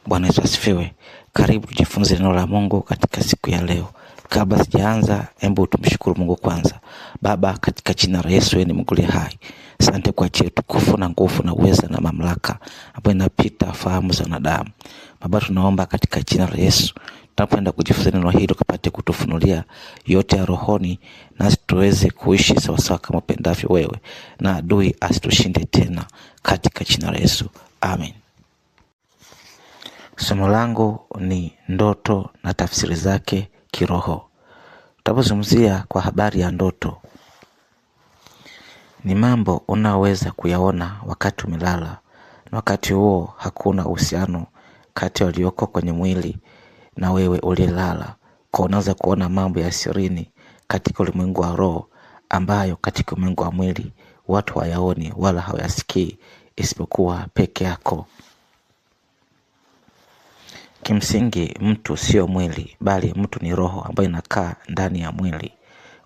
Bwana Yesu asifiwe. Karibu tujifunze neno la Mungu katika siku ya leo. Kabla sijaanza, hebu tumshukuru Mungu kwanza. Baba, katika jina la Yesu ni Mungu hai. Asante kwa ajili ya tukufu na nguvu na uweza na mamlaka ambayo inapita fahamu za wanadamu. Baba, tunaomba katika jina la Yesu, tunapoenda kujifunza neno hili ukapate kutufunulia yote ya rohoni, nasi tuweze kuishi sawasawa kama upendavyo wewe, na adui asitushinde tena katika jina la Yesu. Amen. Somo langu ni ndoto na tafsiri zake kiroho. Tutapozungumzia kwa habari ya ndoto, ni mambo unaweza kuyaona wakati umelala, na wakati huo hakuna uhusiano kati walioko kwenye mwili na wewe ulilala. Kwa unaweza kuona mambo ya sirini katika ulimwengu wa roho ambayo katika ulimwengu wa mwili watu hawayaoni wala hawayasikii isipokuwa peke yako. Kimsingi mtu sio mwili, bali mtu ni roho ambayo inakaa ndani ya mwili.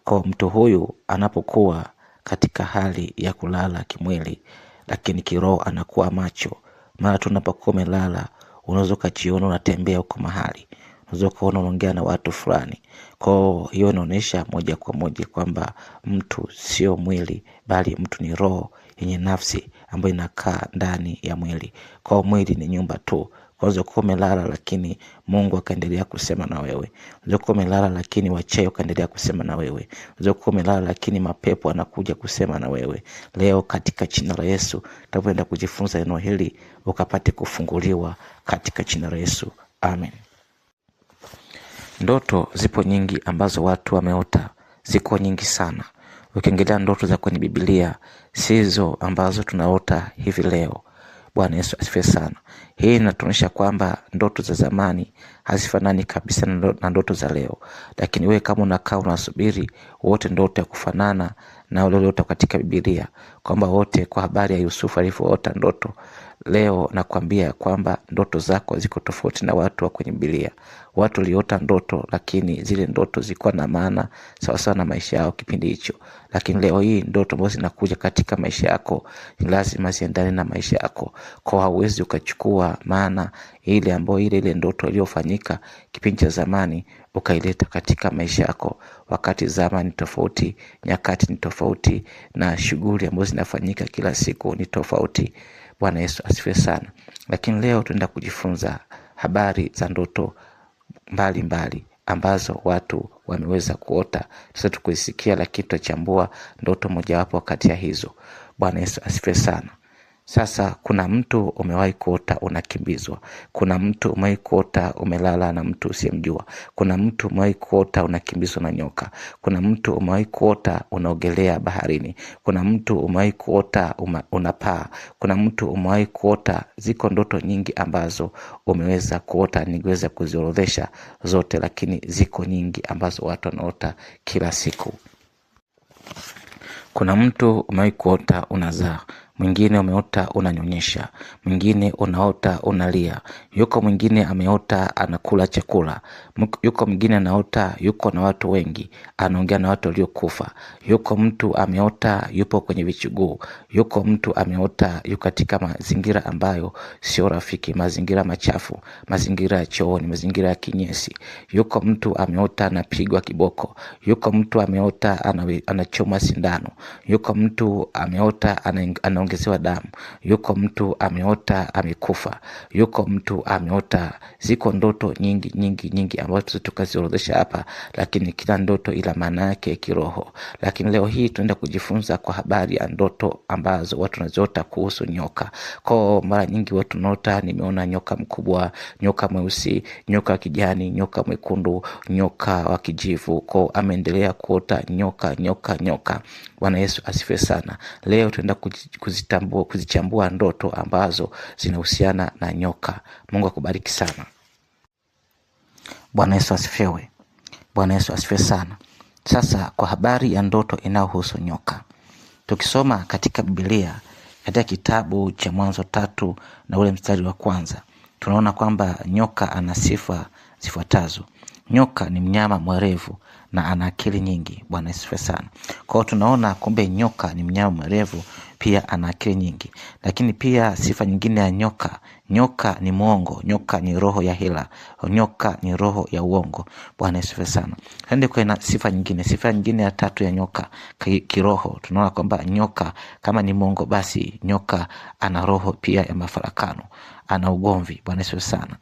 Kwa mtu huyu anapokuwa katika hali ya kulala kimwili, lakini kiroho anakuwa macho. Mara tu unapokuwa umelala, unaweza kujiona unatembea huko mahali, unaweza kuona unaongea na watu fulani. Kwa hiyo inaonyesha moja kwa moja kwamba mtu sio mwili, bali mtu ni roho yenye nafsi ambayo inakaa ndani ya mwili. Kwa mwili ni nyumba tu. Unaweza kuwa umelala lakini Mungu akaendelea kusema na wewe. Unaweza kuwa umelala lakini wachawi wakaendelea kusema na wewe. Unaweza kuwa umelala lakini mapepo anakuja kusema na wewe. Leo katika jina la Yesu tutakwenda kujifunza neno hili ukapate kufunguliwa katika jina la Yesu. Amen. Ndoto zipo nyingi ambazo watu wameota, ziko nyingi sana. Ukiangalia ndoto za kwenye Biblia sizo ambazo tunaota hivi leo. Bwana Yesu asifiwe sana. Hii inatuonyesha kwamba ndoto za zamani hazifanani kabisa na ndoto za leo. Lakini wewe kama unakaa unasubiri wote ndoto ya kufanana na ulioota katika Biblia, kwamba wote kwa habari ya Yusufu alivyoota ndoto, leo nakwambia kwamba ndoto zako ziko tofauti na watu wa kwenye Biblia. Watu waliota ndoto lakini zile ndoto zilikuwa na maana sawa sawa na maisha yao kipindi hicho. Lakini leo hii ndoto ambazo zinakuja katika maisha yako ni lazima ziendane na maisha yako. Kwa hauwezi ukachukua maana ile ambayo ile ndoto iliyofanyika kipindi cha zamani ukaileta katika maisha yako, wakati zamani tofauti, nyakati ni tofauti, na shughuli ambazo zinafanyika kila siku ni tofauti. Bwana Yesu asifiwe sana. Lakini leo tunaenda kujifunza habari za ndoto mbali ambazo watu wameweza kuota. Sasa tukuisikia, lakini tutachambua ndoto mojawapo kati ya hizo. Bwana Yesu asifiwe sana. Sasa kuna mtu umewahi kuota unakimbizwa. Kuna mtu umewahi kuota umelala na mtu usiyemjua. Kuna mtu umewahi kuota unakimbizwa na nyoka. Kuna mtu umewahi kuota unaogelea baharini. Kuna mtu umewahi kuota unapaa. Kuna mtu umewahi kuota. Ziko ndoto nyingi ambazo umeweza kuota, ningeweza kuziorodhesha zote, lakini ziko nyingi ambazo watu wanaota kila siku. Kuna mtu umewahi kuota unazaa, mwingine umeota unanyonyesha, mwingine unaota unalia, yuko mwingine ameota anakula chakula, yuko mwingine anaota yuko na watu wengi, anaongea na watu waliokufa, yuko mtu ameota yupo kwenye vichuguu, yuko mtu ameota yuko katika mazingira ambayo sio rafiki, mazingira machafu, mazingira ya chooni, mazingira ya kinyesi, yuko mtu ameota anapigwa kiboko, yuko mtu ameota anachoma sindano, yuko mtu ameota anaongezewa damu, yuko mtu ameota amekufa, yuko mtu ameota. Ziko ndoto nyingi ambazo tukaziorodhesha hapa, lakini kila ndoto ila maana yake kiroho. Lakini leo hii tunaenda kujifunza kwa habari ya ndoto ambazo watu wanaziota kuhusu nyoka. Kwa mara nyingi watu wanaota, nimeona nyoka mkubwa, nyoka mweusi, nyoka kijani, nyoka mwekundu, nyoka wa kijivu. Kwa ameendelea kuota nyoka. Bwana Yesu asifiwe sana. Leo tunaenda kuzichambua ndoto ambazo zinahusiana na nyoka. Mungu akubariki sana. Bwana Yesu asifiwe. Bwana Yesu asifiwe sana. Sasa kwa habari ya ndoto inayohusu nyoka, tukisoma katika Biblia katika kitabu cha Mwanzo 3 na ule mstari wa 1, tunaona kwamba nyoka ana sifa zifuatazo. Nyoka ni mnyama mwerevu na ana akili nyingi. Bwana Yesu sana. Kwa hiyo tunaona kumbe nyoka ni mnyama mwerevu, pia ana akili nyingi. Lakini pia sifa nyingine ya nyoka, nyoka ni mwongo, nyoka ni roho ya hila, nyoka ni roho ya uongo. Bwana Yesu sana. Hende kwa sifa nyingine, sifa nyingine ya tatu ya nyoka kiroho, tunaona kwamba nyoka kama ni mwongo, basi nyoka ana roho pia ya mafarakano, ana ugomvi. Bwana Yesu sana.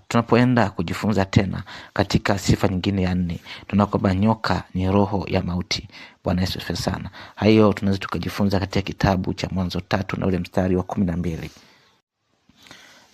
Tunapoenda kujifunza tena katika sifa nyingine ya 4, tunaona kwamba nyoka ni roho ya mauti. Bwana Yesu asifiwe sana. Hayo tunaweza tukajifunza katika kitabu cha Mwanzo 3 na ule mstari wa 12.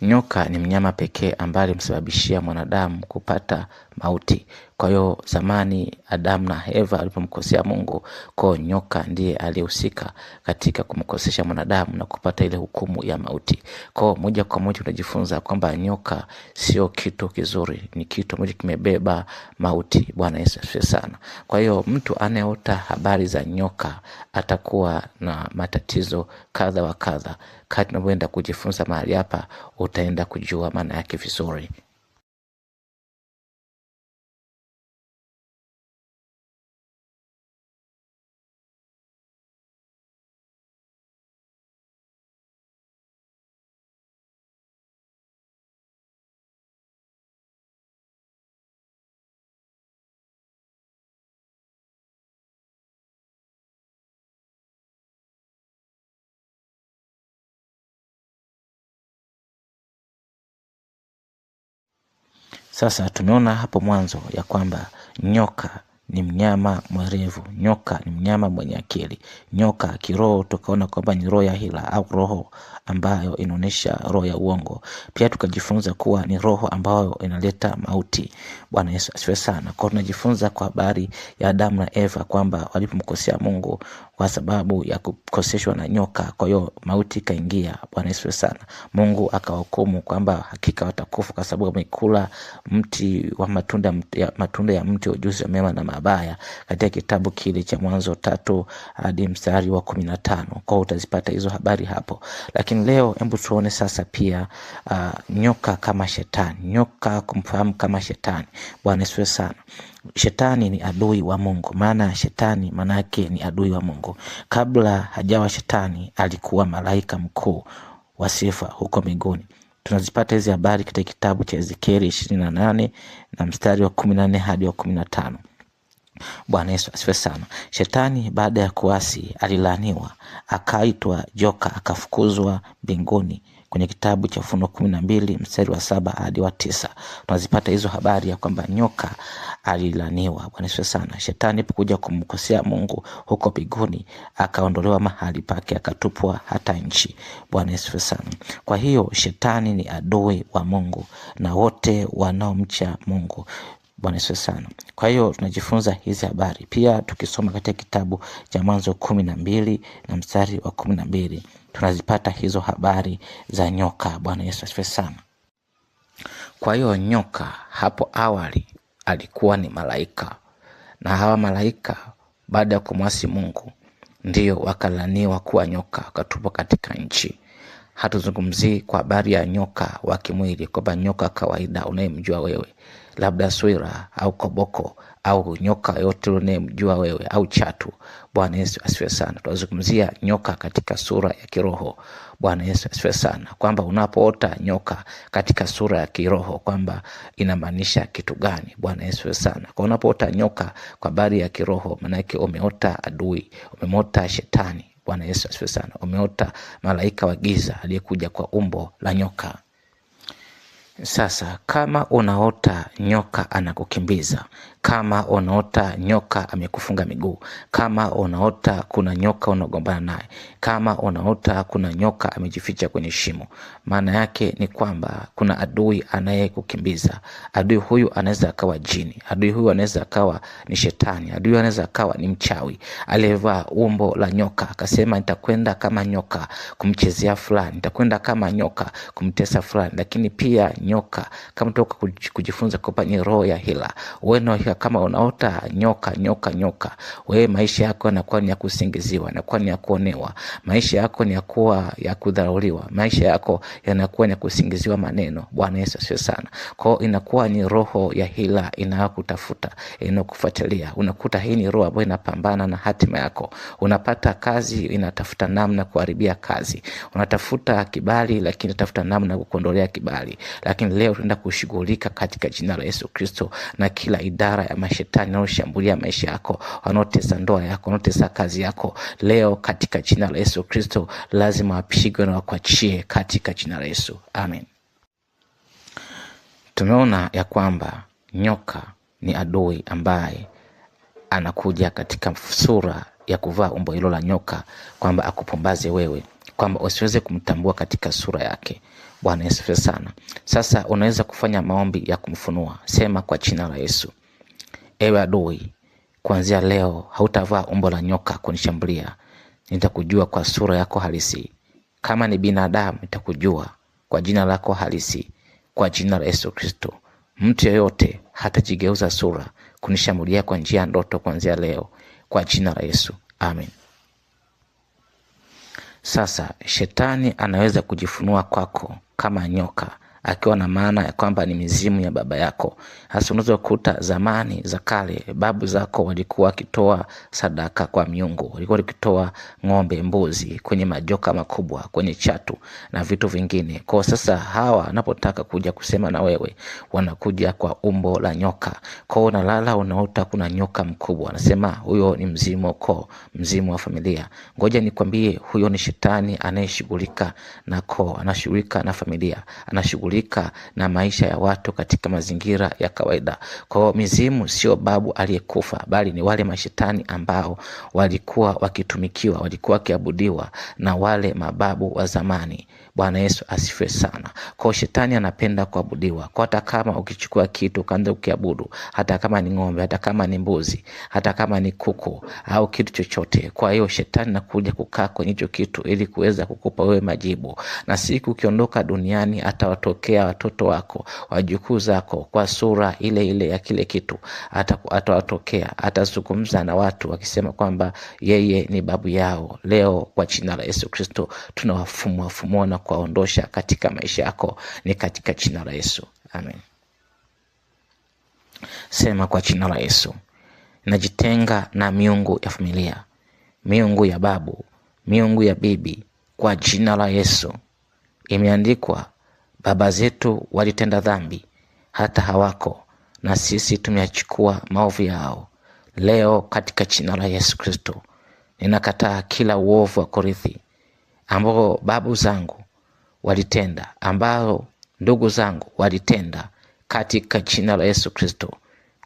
Nyoka ni mnyama pekee ambaye alimsababishia mwanadamu kupata mauti. Kwa hiyo zamani Adamu na Eva walipomkosea Mungu, kwa nyoka ndiye alihusika katika kumkosesha mwanadamu na kupata ile hukumu ya mauti. Kwa moja kwa moja tunajifunza kwamba nyoka sio kitu kizuri, ni kitu moja kimebeba mauti. Bwana Yesu asifiwe sana. Kwa hiyo mtu anayeota habari za nyoka atakuwa na matatizo kadha wa kadha. Kadri tunavyoenda kujifunza mahali hapa, utaenda kujua maana yake vizuri. Sasa tumeona hapo mwanzo ya kwamba nyoka ni mnyama mwerevu, nyoka ni mnyama mwenye akili. Nyoka kiroho tukaona kwamba ni roho ya hila au roho ambayo inaonyesha roho ya uongo. Pia tukajifunza kuwa ni roho ambayo inaleta mauti. Bwana Yesu asifiwe sana. Kwa tunajifunza kwa habari ya Adamu na Eva kwamba walipomkosea Mungu kwa sababu ya kukoseshwa na nyoka, kwa hiyo mauti kaingia. Bwana Yesu sana. Mungu akawahukumu kwamba hakika watakufa kwa sababu wamekula mti wa matunda ya mti wa ujuzi wa mema na mabaya, katika kitabu kile cha Mwanzo 3 hadi mstari wa 15. Kwa utazipata hizo habari hapo. Lakini leo hebu tuone sasa pia nyoka kama shetani, nyoka kumfahamu kama shetani. Bwana Yesu sana. Shetani ni adui wa Mungu. Maana shetani manake ni adui wa Mungu. Kabla hajawa shetani alikuwa malaika mkuu wa sifa huko mbinguni. Tunazipata hizi habari katika kitabu cha Ezekieli 28 na mstari wa 14 hadi wa 15. Bwana Yesu asifiwe sana. Shetani baada ya kuasi alilaaniwa, akaitwa joka, akafukuzwa mbinguni kwenye kitabu cha Ufunuo 12 mstari wa 7 hadi wa 9. Tunazipata hizo habari ya kwamba nyoka alilaniwa. Bwana Yesu sana. Shetani alipokuja kumkosea Mungu huko mbinguni, akaondolewa mahali pake, akatupwa hata nchi. Bwana Yesu sana. Kwa hiyo shetani ni adui wa Mungu na wote wanaomcha Mungu. Bwana Yesu sana. Kwa hiyo tunajifunza hizi habari pia tukisoma katika kitabu cha Mwanzo 12 na mstari wa 12. Tunazipata hizo habari za nyoka. Bwana Yesu asifiwe sana. Kwa hiyo nyoka hapo awali alikuwa ni malaika, na hawa malaika baada ya kumwasi Mungu ndio wakalaniwa kuwa nyoka, wakatupwa katika nchi. Hatuzungumzii kwa habari ya nyoka wa kimwili, kwamba nyoka kawaida unayemjua wewe, labda swira au koboko au nyoka yote unayemjua wewe au chatu. Bwana Yesu asifiwe sana. Tunazungumzia nyoka katika sura ya kiroho. Bwana Yesu asifiwe sana. Kwamba unapoota nyoka katika sura ya kiroho kwamba inamaanisha kitu gani? Bwana Yesu asifiwe sana. Kwa unapoota nyoka kwa habari ya kiroho, maana yake umeota adui, umeota shetani. Bwana Yesu asifiwe sana. Umeota malaika wa giza aliyekuja kwa umbo la nyoka. Sasa kama unaota nyoka anakukimbiza, kama unaota nyoka amekufunga miguu, kama unaota kuna nyoka unagombana naye, kama unaota kuna nyoka amejificha kwenye shimo, maana yake ni kwamba kuna adui anayekukimbiza. Adui huyu anaweza akawa jini, adui huyu anaweza akawa ni shetani, adui anaweza akawa ni mchawi aliyevaa umbo la nyoka, akasema nitakwenda kama nyoka kumchezea fulani, nitakwenda kama nyoka kumtesa fulani. Lakini pia nyoka kama toka kujifunza kwamba ni roho ya hila. Weno hakika kama unaota nyoka, wewe maisha yako yanakuwa ni ya kusingiziwa, yanakuwa ni ya kuonewa, maisha yako ni ya kudharauliwa, maisha yako yanakuwa ni ya kusingiziwa maneno. Bwana Yesu asifiwe sana. Kwa hiyo inakuwa ni roho ya hila inayokutafuta, inakufuatilia. Unakuta hii ni roho ambayo inapambana na hatima yako. Unapata kazi, inatafuta namna kuharibia kazi. Unatafuta kibali, lakini inatafuta namna kukuondolea kibali. Lakini leo tunaenda kushughulika katika jina la Yesu Kristo na kila idara ya mashetani inayoshambulia maisha yako, wanaotesa ndoa yako, wanaotesa kazi yako. Leo katika jina la Yesu Kristo lazima wapigwe na wakuachie katika jina la Yesu. Amen. Tumeona ya kwamba nyoka ni adui ambaye anakuja katika sura ya kuvaa umbo hilo la nyoka, kwamba akupumbaze wewe, kwamba usiweze kumtambua katika sura yake. Bwana Yesu sana. Sasa unaweza kufanya maombi ya kumfunua. Sema kwa jina la Yesu: ewe adui, kuanzia leo hautavaa umbo la nyoka kunishambulia. Nitakujua kwa sura yako halisi. Kama ni binadamu, nitakujua kwa jina lako halisi, kwa jina la Yesu Kristo. Mtu yeyote hatajigeuza sura kunishambulia kwa njia ya ndoto kuanzia leo, kwa jina la Yesu. Amen. Sasa shetani anaweza kujifunua kwako kama nyoka, akiwa na maana ya kwamba ni mizimu ya baba yako. Hasa unaweza kukuta zamani za kale babu zako walikuwa wakitoa sadaka kwa miungu, walikuwa wakitoa ng'ombe, mbuzi kwenye majoka makubwa, kwenye chatu na vitu vingine. Kwa sasa hawa wanapotaka kuja kusema na wewe, wanakuja kwa umbo la nyoka. Kwa unalala unaota kuna nyoka mkubwa, anasema huyo ni mzimu ukoo, mzimu wa familia. Ngoja nikwambie, huyo ni shetani anayeshughulika na koo, anashughulika na familia, anashughulika na maisha ya watu katika mazingira ya kawaida. Kwa hiyo mizimu sio babu aliyekufa, bali ni wale mashetani ambao walikuwa wakitumikiwa, walikuwa wakiabudiwa na wale mababu wa zamani. Bwana Yesu asifiwe sana. Kwa shetani anapenda kuabudiwa. Kwa hata kama ukichukua kitu kaanza kukiabudu, hata kama ni ng'ombe, hata kama ni mbuzi, hata kama ni kuku au kitu chochote, kwa hiyo shetani anakuja kukaa kwenye hicho kitu ili kuweza kukupa wewe majibu. Na siku ukiondoka duniani atawatokea watoto wako, wajukuu zako kwa sura ile ile ya kile kitu. Atawatokea, atazungumza na watu wakisema kwamba yeye ni babu yao. Leo kwa jina la Yesu Kristo tunawafumua na kuwaondosha katika maisha yako, ni katika jina la Yesu. Amen. Sema kwa jina la Yesu: najitenga na miungu ya familia, miungu ya babu, miungu ya bibi, kwa jina la Yesu. Imeandikwa, baba zetu walitenda dhambi hata hawako, na sisi tumeyachukua maovu yao. Leo katika jina la Yesu Kristo ninakataa kila uovu wa kurithi ambao babu zangu walitenda, ambao ndugu zangu walitenda, katika jina la Yesu Kristo.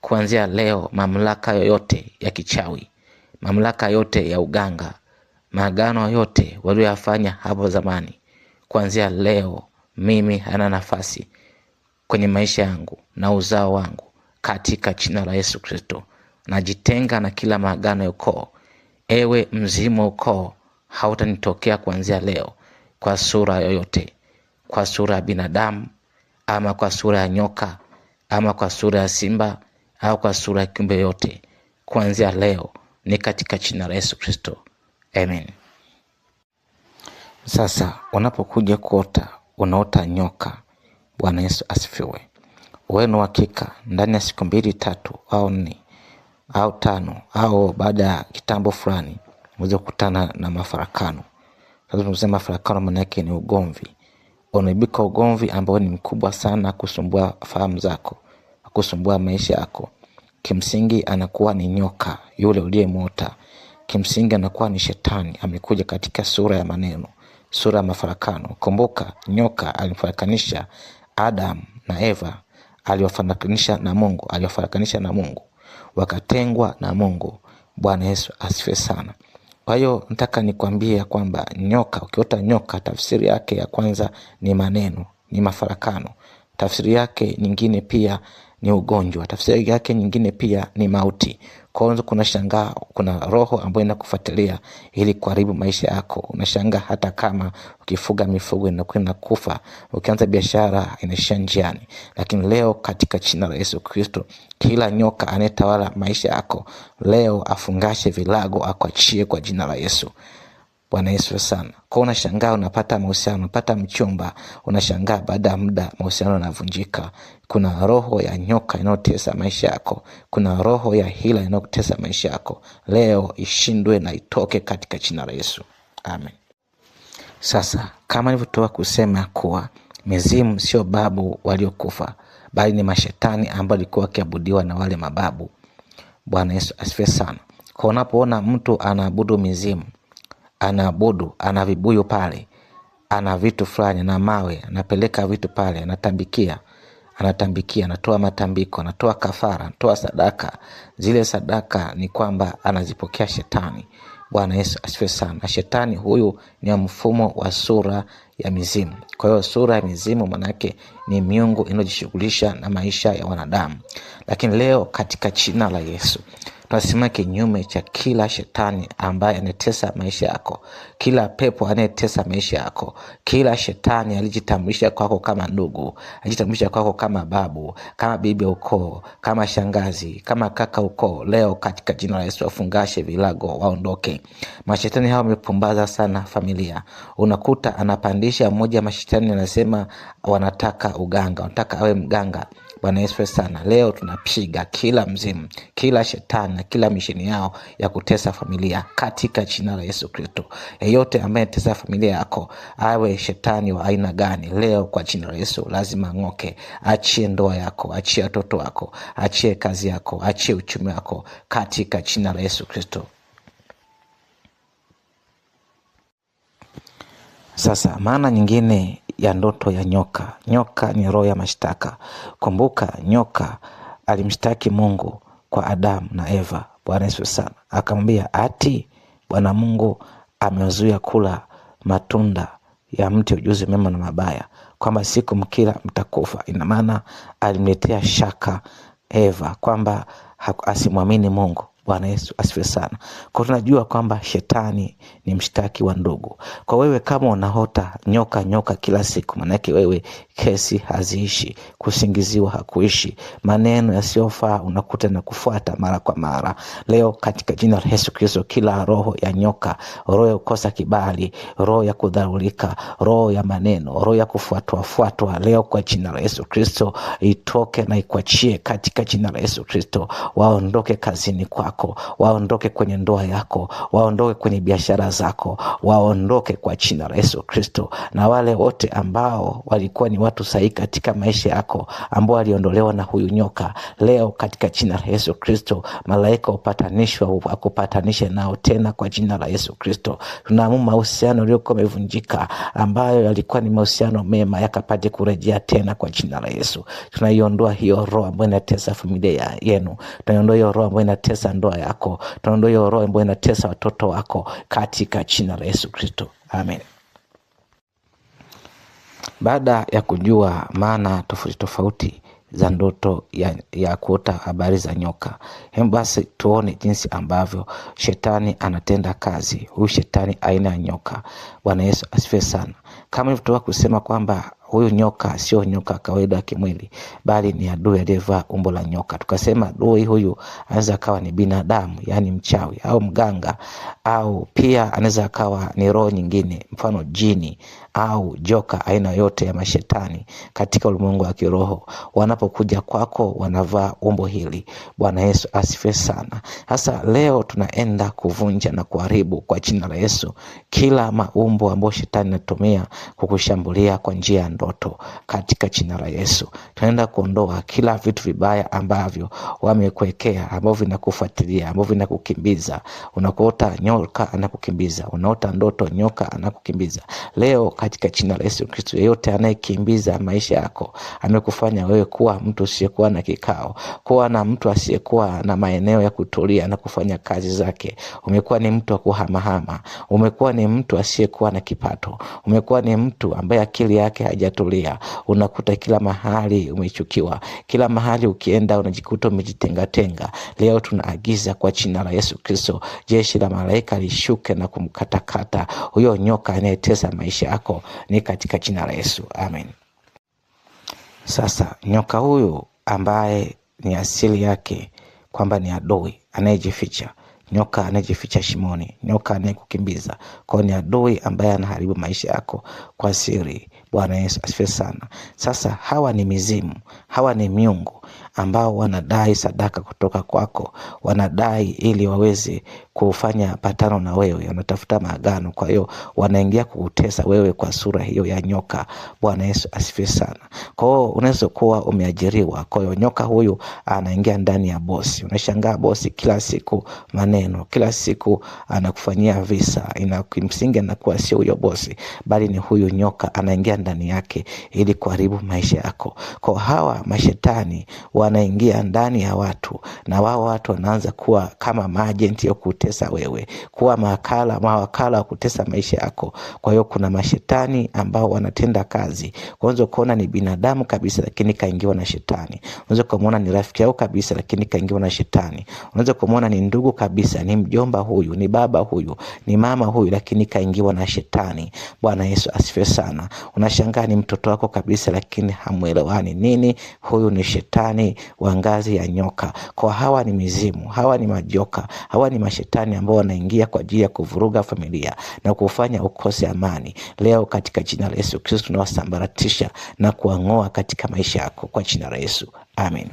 Kuanzia leo, mamlaka yoyote ya kichawi, mamlaka yote ya uganga, maagano yote waliyofanya hapo zamani, kuanzia leo mimi hana nafasi kwenye maisha yangu na uzao wangu, katika jina la Yesu Kristo. Najitenga na kila maagano ya ukoo. Ewe mzimu ukoo, hautanitokea kuanzia leo kwa sura yoyote, kwa sura ya binadamu ama kwa sura ya nyoka ama kwa sura ya simba au kwa sura ya kiumbe yote. Kuanzia leo ni katika jina la Yesu Kristo. Amen. Sasa unapokuja kuota, unaota nyoka. Bwana Yesu asifiwe. Wewe ni hakika ndani ya siku 2, 3 au 4 au 5 au baada ya kitambo fulani unaweza kukutana na mafarakano. Sasa tunasema mafarakano maana yake ni ugomvi. Unaibika ugomvi ambao ni mkubwa sana, kusumbua fahamu zako, kusumbua maisha yako. Kimsingi anakuwa ni nyoka yule uliyemwota. Kimsingi anakuwa ni shetani amekuja katika sura ya maneno, sura ya mafarakano. Kumbuka nyoka alifarakanisha Adam na Eva, aliwafarakanisha na Mungu, wakatengwa na Mungu. Bwana Yesu asifiwe sana. Kwa hiyo nataka nikwambie kwamba nyoka, ukiota nyoka, tafsiri yake ya kwanza ni maneno, ni mafarakano. Tafsiri yake nyingine pia ni ugonjwa. Tafsiri yake nyingine pia ni mauti. Kwanza kunashangaa kuna roho ambayo inakufuatilia ili kuharibu maisha yako. Unashangaa hata kama ukifuga mifugo inakufa, ukianza biashara inaishia njiani. Lakini leo katika jina la Yesu Kristo, kila nyoka anayetawala maisha yako leo afungashe vilago, akuachie kwa jina la Yesu. Bwana Yesu sana. Kwa unashangaa unapata mahusiano, unapata mchumba, unashangaa baada ya muda mahusiano yanavunjika. Kuna roho ya nyoka inayotesa maisha yako. Kuna roho ya hila inayotesa maisha yako. Leo ishindwe na itoke katika jina la Yesu. Amen. Sasa kama nilivyotoka kusema kuwa mizimu sio babu waliokufa, bali ni mashetani ambao walikuwa wakiabudiwa na wale mababu. Bwana Yesu asifiwe sana. Kwa unapoona mtu anaabudu mizimu, anaabudu, ana vibuyu pale, ana vitu fulani na mawe, anapeleka vitu pale, anatambikia, anatoa matambiko, anatoa kafara, anatoa sadaka. Zile sadaka ni kwamba anazipokea shetani. Bwana Yesu asifiwe sana. Shetani huyu ni mfumo wa sura ya mizimu. Kwa hiyo sura ya mizimu manake ni miungu inayojishughulisha na maisha ya wanadamu. Lakini leo katika jina la Yesu tunasema kinyume cha kila shetani ambaye anatesa maisha yako, kila pepo anayetesa maisha yako, kila shetani alijitambulisha kwako kama ndugu, alijitambulisha kwako kama babu, kama bibi ukoo, kama shangazi, kama kaka ukoo, leo katika jina la Yesu wafungashe vilago, waondoke. Mashetani hao wamepumbaza sana familia. Unakuta anapandisha mmoja mashetani anasema wanataka uganga, wanataka awe mganga. Bwana Yesu sana. Leo tunapiga kila mzimu, kila shetani na kila misheni yao ya kutesa familia katika jina la Yesu Kristo. Yeyote ambaye anatesa familia yako, awe shetani wa aina gani, leo kwa jina la Yesu lazima ng'oke. Achie ndoa yako, achie watoto wako, achie kazi yako, achie uchumi wako katika jina la Yesu Kristo. Sasa maana nyingine ya ndoto ya nyoka. Nyoka ni roho ya mashtaka. Kumbuka nyoka alimshtaki Mungu kwa Adamu na Eva. Bwana Yesu sana. Akamwambia ati Bwana Mungu amewazuia kula matunda ya mti ujuzi mema na mabaya, kwamba siku mkila mtakufa. Ina maana alimletea shaka Eva kwamba asimwamini Mungu. Bwana Yesu asifiwe sana. Kwa tunajua kwamba shetani ni mshtaki wa ndugu. Kwa wewe kama unaota nyoka kila siku, manake wewe kesi haziishi, kusingiziwa hakuishi, maneno yasiyofaa unakuta na kufuata mara kwa mara. Leo katika jina la Yesu Kristo, kila roho ya nyoka, roho ya kukosa kibali, roho ya kudharulika, roho ya maneno, roho ya kufuatwa, leo kwa jina la Yesu Kristo itoke na ikuachie katika jina la Yesu Kristo. Waondoke kazini kwako, waondoke kwenye ndoa yako, waondoke kwenye biashara zako, waondoke kwa jina la Yesu Kristo. Na wale wote ambao walikuwa ni watu sahihi katika maisha yako, ambao waliondolewa na huyu nyoka, leo katika jina la Yesu Kristo malaika upatanishwa akupatanishe nao tena kwa jina la Yesu Kristo. Tunaamuru mahusiano yaliyokuwa yamevunjika, ambayo yalikuwa ni mahusiano mema, yakapate kurejea tena kwa jina la Yesu. Tunaiondoa hiyo roho ambayo inatesa familia yenu, tunaiondoa hiyo roho ambayo inatesa ndoa yako, tunaondoa hiyo roho ambayo inatesa watoto wako katika jina la Yesu Kristo. Amen. Baada ya kujua maana tofauti za ndoto ya kuota habari za nyoka, hebu basi tuone jinsi ambavyo shetani anatenda kazi. Huyu shetani aina ya nyoka. Bwana Yesu asifiwe sana. Kama nilivyotoka kusema kwamba huyu nyoka sio nyoka kawaida kimwili, bali ni adui aliyevaa umbo la nyoka. Tukasema adui huyu anaweza kawa ni binadamu, yani mchawi au mganga, au pia anaweza kawa ni roho nyingine, mfano jini au joka, aina yote ya mashetani katika ulimwengu wa kiroho. Wanapokuja kwako wanavaa umbo hili. Bwana Yesu asifiwe sana. Sasa leo tunaenda kuvunja na kuharibu kwa jina la Yesu kila maumbo ambayo shetani anatumia kukushambulia kwa njia ya ndoto katika jina la Yesu. Tunaenda kuondoa kila vitu vibaya ambavyo wamekuwekea, ambavyo vinakufuatilia, ambavyo vinakukimbiza. Unakuota nyoka anakukimbiza, unaota ndoto nyoka anakukimbiza. Leo katika jina la Yesu Kristo, yeyote anayekimbiza maisha yako, amekufanya wewe kuwa mtu usiyekuwa na kikao, kuwa na mtu asiyekuwa na maeneo ya kutulia na kufanya kazi zake. Umekuwa ni mtu wa kuhamahama, umekuwa ni mtu asiyekuwa na kipato, umekuwa ni mtu ambaye akili yake hujatulia. Unakuta kila mahali umechukiwa, kila mahali ukienda unajikuta umejitenga. Leo tunaagiza kwa jina la Yesu Kristo, jeshi la malaika lishuke na kumkatakata huyo nyoka anayetesa maisha yako, ni katika jina la Yesu. Amen. Sasa nyoka huyu ambaye ni asili yake kwamba ni adui anayejificha, nyoka anayejificha shimoni, nyoka anayekukimbiza, kwa ni adui ambaye anaharibu maisha yako kwa siri. Bwana Yesu asifiwe sana. Sasa hawa ni mizimu, hawa ni miungu ambao wanadai sadaka kutoka kwako, wanadai ili waweze kufanya patano na wewe, wanatafuta maagano. Kwa hiyo wanaingia kukutesa wewe kwa sura hiyo ya nyoka. Bwana Yesu asifiwe sana. Kwa hiyo unaweza kuwa umeajiriwa, kwa hiyo nyoka huyu anaingia ndani ya bosi. Unashangaa bosi kila siku maneno, kila siku anakufanyia visa, kimsingi anakuwa sio huyo bosi, bali ni huyu nyoka anaingia ndani yake ili kuharibu maisha yako. Kwa hawa mashetani wanaingia ndani ya watu, na wao watu wanaanza kuwa kama maagenti ya kutesa wewe, kuwa mawakala wa kutesa maisha yako. Kwa hiyo kuna mashetani ambao wanatenda kazi. Unaweza kuona ni binadamu kabisa lakini kaingiwa na shetani. Unaweza kumuona ni rafiki yako kabisa lakini kaingiwa na shetani. Unaweza kumuona ni ndugu kabisa, ni mjomba huyu, ni baba huyu, ni mama huyu, lakini kaingiwa na shetani. Bwana Yesu asifiwe sana. Unashangaa ni mtoto wako kabisa lakini hamuelewani. Nini? Huyu ni shetani wa ngazi ya nyoka. Kwa hawa ni mizimu, hawa ni majoka, hawa ni mashetani ambao wanaingia kwa ajili ya kuvuruga familia na kufanya ukose amani. Leo katika jina la Yesu Kristo tunawasambaratisha na kuang'oa katika maisha yako kwa jina la Yesu. Amen.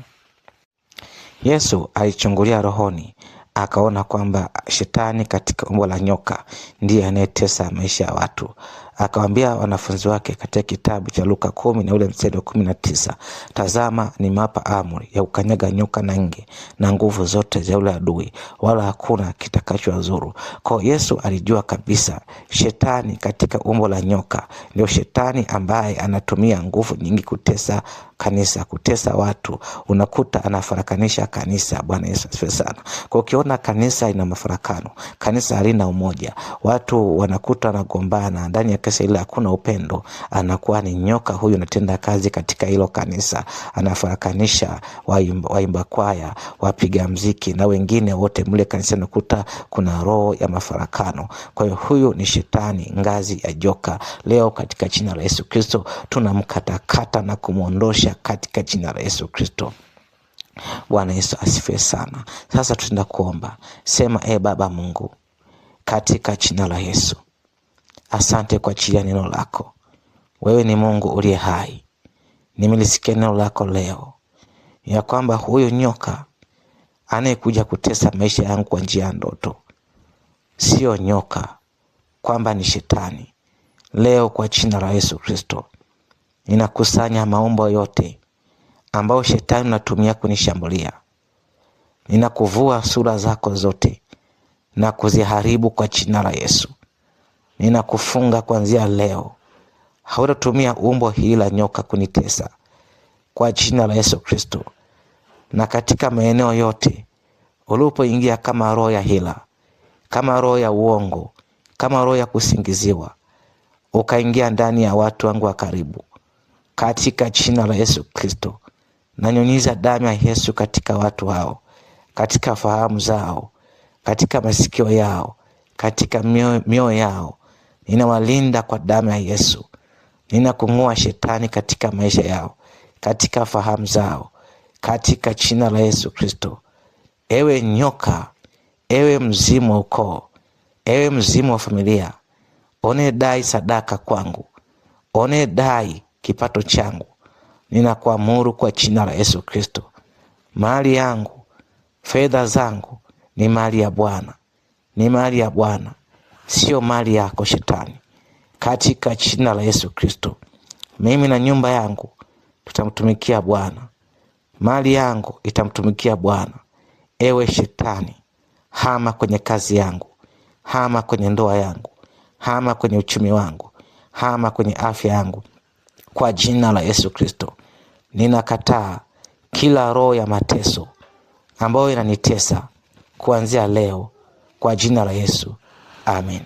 Yesu alichungulia rohoni, akaona kwamba shetani katika umbo la nyoka ndiye anayetesa maisha ya watu. Akawaambia wanafunzi wake katika kitabu cha Luka 10 na ule mstari wa 19, tazama nimewapa amri ya kukanyaga nyoka na nge na nguvu zote za yule adui, wala hakuna kitakachowazuru. Kwa Yesu alijua kabisa shetani katika umbo la nyoka ndio shetani ambaye anatumia nguvu nyingi kutesa kanisa, kutesa watu. Unakuta anafarakanisha kanisa. Bwana Yesu asifiwe sana. Kwa ukiona kanisa ina mafarakano, kanisa halina umoja, watu wanakuta wanagombana, ndani ya kesa ile hakuna upendo, anakuwa ni nyoka huyu anatenda kazi katika hilo kanisa. Anafarakanisha waimba kwaya, wapiga mziki na wengine wote mle kanisa, nakuta kuna roho ya mafarakano. Kwa hiyo huyu ni shetani ngazi ya joka. Leo katika jina la Yesu Kristo tunamkatakata na kumuondosha katika jina la Yesu Kristo. Bwana Yesu asifiwe sana. Sasa tutaenda kuomba. Sema, Baba Mungu, katika jina la Yesu, asante kwa ajili ya neno lako. Wewe ni Mungu uliye hai. Nimelisikia neno lako leo ya kwamba huyo nyoka anayekuja kutesa maisha yangu kwa njia ya ndoto sio nyoka, kwamba ni shetani. Leo kwa jina la Yesu Kristo ninakusanya maumbo yote ambao shetani anatumia kunishambulia. Ninakuvua sura zako zote na kuziharibu kwa jina la Yesu. Ninakufunga kuanzia leo, hautatumia umbo hili la nyoka kunitesa kwa jina la Yesu Kristo. Na katika maeneo yote ulipoingia kama roho ya hila, kama roho ya uongo, kama roho ya kusingiziwa, ukaingia ndani ya watu wangu wa karibu, katika jina la Yesu Kristo nanyunyiza damu ya Yesu katika watu hao, katika fahamu zao, katika masikio yao, katika mioyo yao. Ninawalinda kwa damu ya Yesu. Ninakung'oa shetani katika maisha yao, katika fahamu zao, katika jina la Yesu Kristo. Ewe nyoka, ewe mzimu wa ukoo, ewe mzimu wa familia, unayedai sadaka kwangu, unayedai kipato changu, ninakuamuru kwa jina la Yesu Kristo, mali yangu, fedha zangu ni mali ya Bwana, ni mali ya Bwana, sio mali yako shetani. Katika jina la Yesu Kristo, mimi na nyumba yangu tutamtumikia Bwana, mali yangu itamtumikia Bwana. Ewe shetani, hama kwenye kazi yangu, hama kwenye ndoa yangu, hama kwenye uchumi wangu, hama kwenye afya yangu kwa jina la Yesu Kristo. Ninakataa kila roho ya mateso ambayo inanitesa kuanzia leo kwa jina la Yesu. Amen.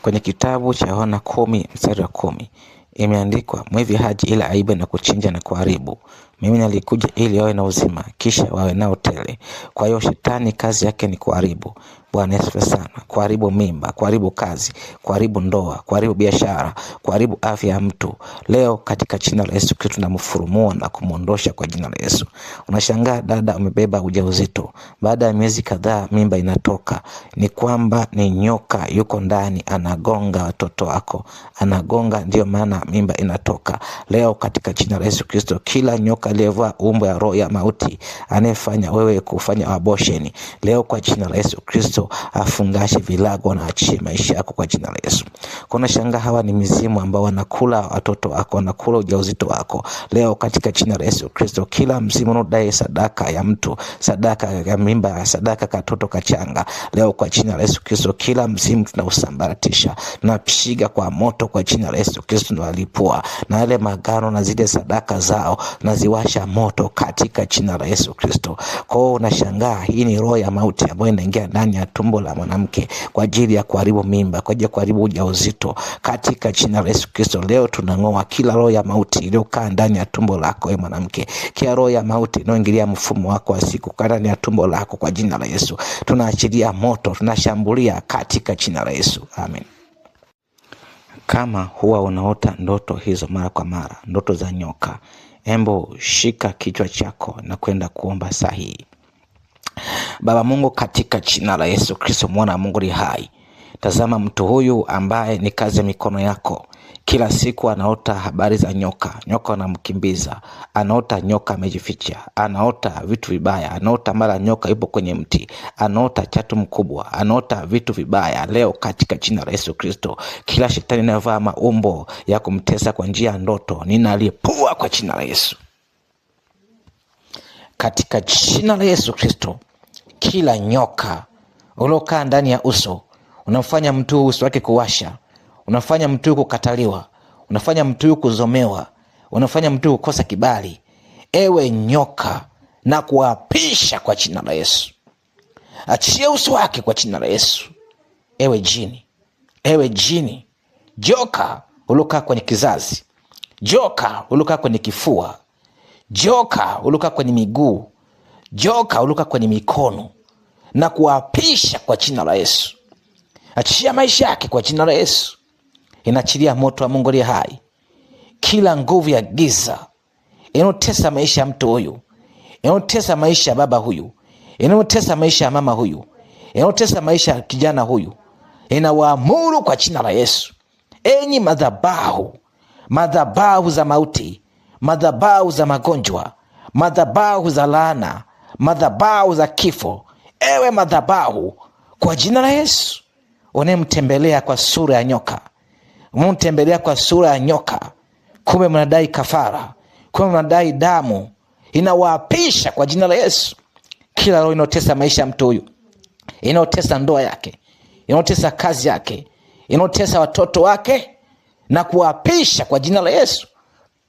Kwenye kitabu cha Yohana 10 mstari wa 10, Imeandikwa, mwivi haji ila aibe na kuchinja na kuharibu. Mimi nalikuja ili wawe na uzima, kisha wawe nao tele. Kwa hiyo shetani kazi yake ni kuharibu. Bwana Yesu sana. Kuharibu mimba, kuharibu kazi, kuharibu ndoa, kuharibu biashara, kuharibu afya ya mtu. Leo katika jina la Yesu Kristo tunamfurumua na kumuondosha kwa jina la Yesu. Unashangaa dada umebeba ujauzito. Baada ya miezi kadhaa mimba inatoka. Ni kwamba ni nyoka yuko ndani anagonga watoto wako. Anagonga, ndio maana mimba inatoka. Leo katika jina la Yesu Kristo, kila nyoka aliyevaa umbo ya roho ya mauti anayefanya wewe kufanya abortion, leo kwa jina la Yesu Kristo afungashe vilago na achie maisha yako kwa jina la Yesu. Kuna shanga hawa ni mizimu ambao wanakula watoto wako, wanakula ujauzito wako. Leo katika jina la Yesu Kristo, kila mzimu unaodai sadaka ya mtu, sadaka ya mimba, sadaka katoto kachanga, leo kwa jina la Yesu Kristo, kila mzimu tunausambaratisha na piga kwa moto kwa jina la Yesu Kristo, na walipua na yale magano na zile sadaka zao na ziwasha moto katika jina la Yesu Kristo. Kwa hiyo unashangaa, hii ni roho ya mauti ambayo inaingia ndani ya tumbo la mwanamke kwa ajili ya kuharibu mimba, kwa ajili ya kuharibu ujauzito katika jina la Yesu Kristo. Leo tunang'oa kila roho ya mauti iliyokaa ndani ya tumbo lako wewe mwanamke. Kila roho ya mauti inayoingilia mfumo wako wa siku ndani ya tumbo lako kwa jina la Yesu. Tunaachilia moto, tunashambulia katika jina la Yesu. Amen. Kama huwa unaota ndoto hizo mara kwa mara, ndoto za nyoka, embo shika kichwa chako na kwenda kuomba sahihi. Baba Mungu, katika jina la Yesu Kristo mwana wa Mungu hai, tazama mtu huyu ambaye ni kazi ya mikono yako. Kila siku anaota habari za nyoka, nyoka anamkimbiza, anaota nyoka amejificha, anaota vitu vibaya, anaota mara nyoka yupo kwenye mti, anaota chatu mkubwa, anaota vitu vibaya. Leo katika jina la Yesu Kristo, kila shetani anayevaa maumbo ya kumtesa kwa njia ya ndoto, ninalipua kwa jina la Yesu. Katika jina la Yesu Kristo, kila nyoka ulokaa ndani ya uso, unafanya mtu uso wake kuwasha, unafanya mtu kukataliwa, unafanya mtu kuzomewa, unafanya mtu kukosa kibali, ewe nyoka, na kuapisha kwa jina la Yesu. Achia uso wake kwa jina la Yesu. Ewe jini, ewe jini, joka ulokaa kwenye kizazi, joka ulokaa kwenye kifua, joka ulokaa kwenye miguu, joka ulokaa kwenye mikono, na kuapisha kwa jina la Yesu. Achia maisha yake kwa jina la Yesu. Inachilia moto wa Mungu aliye hai. Kila nguvu ya giza inayotesa maisha ya mtu huyu, inayotesa maisha ya baba huyu, inayotesa maisha ya mama huyu, inayotesa maisha ya kijana huyu, inawaamuru kwa jina la Yesu. Enyi madhabahu, madhabahu za mauti, madhabahu za magonjwa, madhabahu za laana, madhabahu za kifo, ewe madhabahu, kwa jina la Yesu, unemtembelea kwa sura ya nyoka, mtembelea kwa sura ya nyoka, kumbe mnadai kafara, kumbe mnadai damu, inawapisha kwa jina la Yesu. Kila roho inotesa maisha ya mtu huyu, inotesa ndoa yake, inotesa kazi yake, inotesa watoto wake, na kuwapisha kwa jina la Yesu.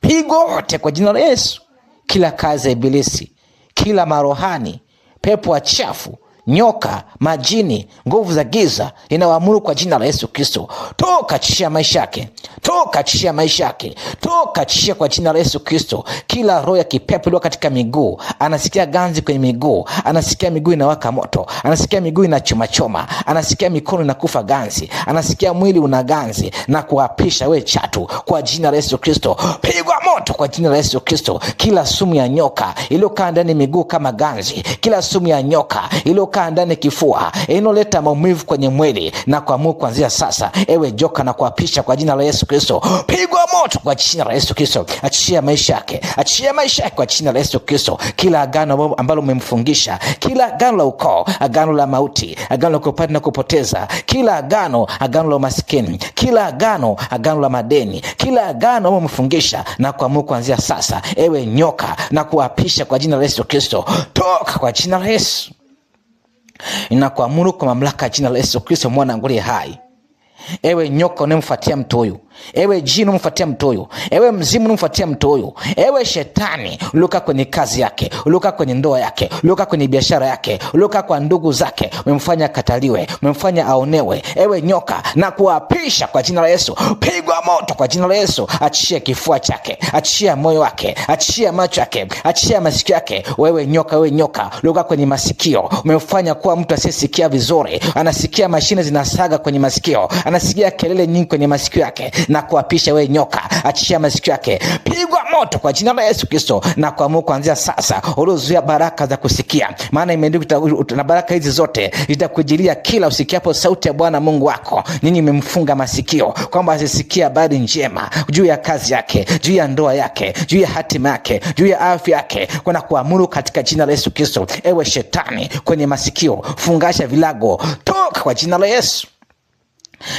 Pigo wote kwa jina la Yesu. Kila kazi ya ibilisi, kila marohani, pepo wachafu, nyoka, majini, nguvu za giza, inawaamuru kwa jina la Yesu Kristo, toka chishia maisha yake, toka chishia maisha yake, toka chishia kwa jina la Yesu Kristo. Kila roho ya kipepo iliyo katika miguu, anasikia ganzi kwenye miguu, anasikia miguu inawaka moto, anasikia miguu inachoma choma, anasikia mikono inakufa ganzi, anasikia mwili una ganzi, na kuapisha we chatu kwa jina la Yesu Kristo. Pigwa moto kwa jina la Yesu Kristo. Kila sumu ya nyoka iliyokaa ndani miguu kama ganzi, kila sumu ya nyoka iliyokaa ndani kifua, inoleta maumivu kwenye mwili, na kuamuru kuanzia sasa, ewe joka, na kuapisha kwa jina la Yesu Kristo. Pigwa moto kwa jina la Yesu Kristo. Achia maisha yake, achia maisha yake kwa jina la Yesu Kristo. Kila agano ambalo umemfungisha, kila agano la ukoo, agano la mauti, agano la kupata na kupoteza, kila agano, agano la umaskini, kila agano, agano la madeni, kila agano umemfungisha, na kuamuru kuanzia sasa, ewe nyoka, na kuapisha kwa jina la Yesu Kristo. Toka kwa jina la Yesu. Inakuamuru kwa mamlaka jina la Yesu Kristo mwana wa Mungu hai. Ewe nyoka unemfuatia mtu huyu, Ewe jini umfuatia mtu huyu, ewe mzimu umfuatia mtu huyu, ewe shetani uliokaa kwenye kazi yake, uliokaa kwenye ndoa yake, uliokaa kwenye biashara yake, uliokaa kwa ndugu zake, umemfanya kataliwe, umemfanya aonewe, ewe nyoka, na kuapisha kwa jina la Yesu, pigwa moto kwa jina la Yesu. Achia kifua chake, achia moyo wake, achia macho yake, achia masikio yake. Wewe nyoka uliokaa kwenye masikio, umemfanya kuwa mtu asiyesikia vizuri, anasikia mashine zinasaga kwenye masikio, anasikia kelele nyingi kwenye masikio yake, na kuapisha wewe nyoka, achia masikio yake, pigwa moto kwa jina la Yesu Kristo. Na kuamua kuanzia sasa uliozuia baraka za kusikia, maana imeandikwa na baraka hizi zote zitakujilia kila usikiapo sauti ya Bwana Mungu wako. Ninyi mmemfunga masikio kwamba asisikie habari njema juu ya kazi yake, juu ya ndoa yake, juu ya hatima yake, juu ya afya yake. Kuna kuamuru katika jina la Yesu Kristo, ewe shetani kwenye masikio, fungasha vilago, toka kwa jina la Yesu.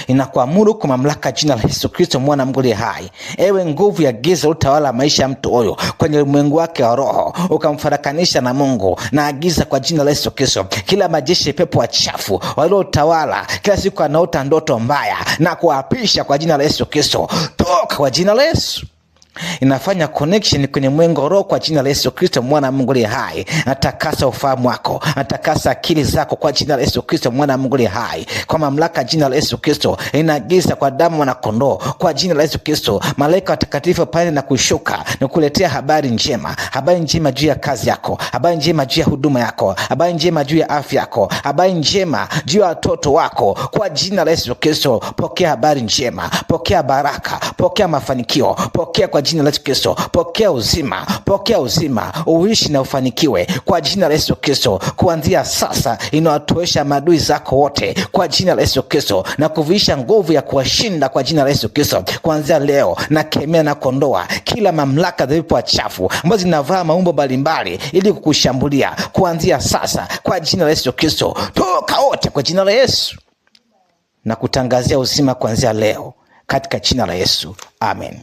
Inakuamuru kwa mamlaka jina la Yesu Kristo mwana wa Mungu aliye hai. Ewe nguvu ya giza utawala maisha ya mtu huyo kwenye ulimwengu wake wa roho, ukamfarakanisha na Mungu, na agiza kwa jina la Yesu Kristo, kila majeshi pepo wachafu waliotawala kila siku anaota ndoto mbaya, na kuapisha kwa jina la Yesu Kristo, toka kwa jina la Yesu. Inafanya connection kwenye mwengo roho kwa jina la Yesu Kristo mwana wa Mungu aliye hai. Atakasa ufahamu wako, atakasa akili zako kwa jina la Yesu Kristo mwana wa Mungu aliye hai. Kwa mamlaka jina la Yesu Kristo, inaagiza kwa damu na kondoo kwa jina la Yesu Kristo, malaika watakatifu pale na kushuka na kuletea habari njema, habari njema juu ya kazi yako, habari njema juu ya huduma yako, habari njema juu ya afya yako, habari njema juu ya watoto wako kwa jina la Yesu Kristo. Pokea habari njema, pokea baraka, pokea mafanikio, pokea kwa jina la Yesu Kristo, pokea uzima, uishi na ufanikiwe kwa jina la Yesu Kristo. Kuanzia sasa inawatoesha maadui zako wote kwa jina la Yesu Kristo, na kuvisha nguvu ya kuwashinda kwa jina la Yesu Kristo. Kuanzia leo na kemea na kondoa kila mamlaka za pepo wachafu ambazo zinavaa maumbo mbalimbali ili kukushambulia. Kuanzia sasa kwa jina la Yesu Kristo, toka wote kwa jina la Yesu, na kutangazia uzima kuanzia leo katika jina la Yesu. Amen.